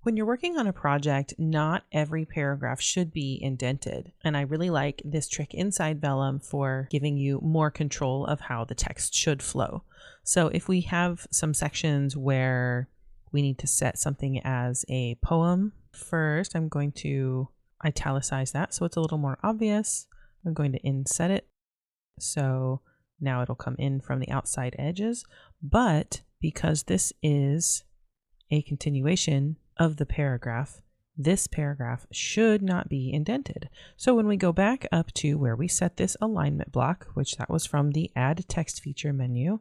When you're working on a project, not every paragraph should be indented. And I really like this trick inside Vellum for giving you more control of how the text should flow. So if we have some sections where we need to set something as a poem, first I'm going to italicize that so it's a little more obvious. I'm going to inset it. So now it'll come in from the outside edges. But because this is a continuation of the paragraph, this paragraph should not be indented. So when we go back up to where we set this alignment block, which that was from the Add Text feature menu,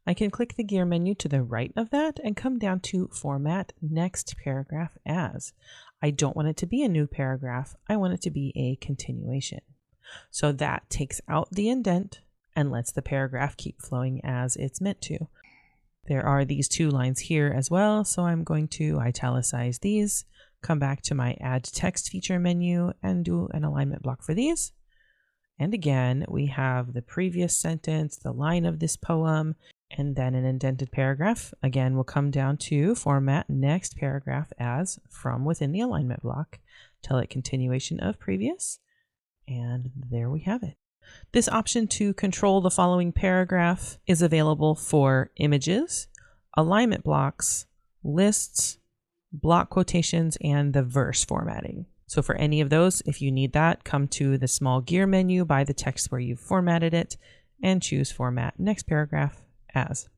I can click the gear menu to the right of that and come down to Format Next Paragraph As. I don't want it to be a new paragraph. I want it to be a continuation. So that takes out the indent and lets the paragraph keep flowing as it's meant to. There are these two lines here as well, so I'm going to italicize these, come back to my Add Text feature menu and do an alignment block for these. And again, we have the previous sentence, the line of this poem, and then an indented paragraph. Again, we'll come down to Format Next Paragraph As from within the alignment block, tell it continuation of previous, and there we have it. This option to control the following paragraph is available for images, alignment blocks, lists, block quotations, and the verse formatting. So for any of those, if you need that, come to the small gear menu by the text where you've formatted it and choose Format Next Paragraph As.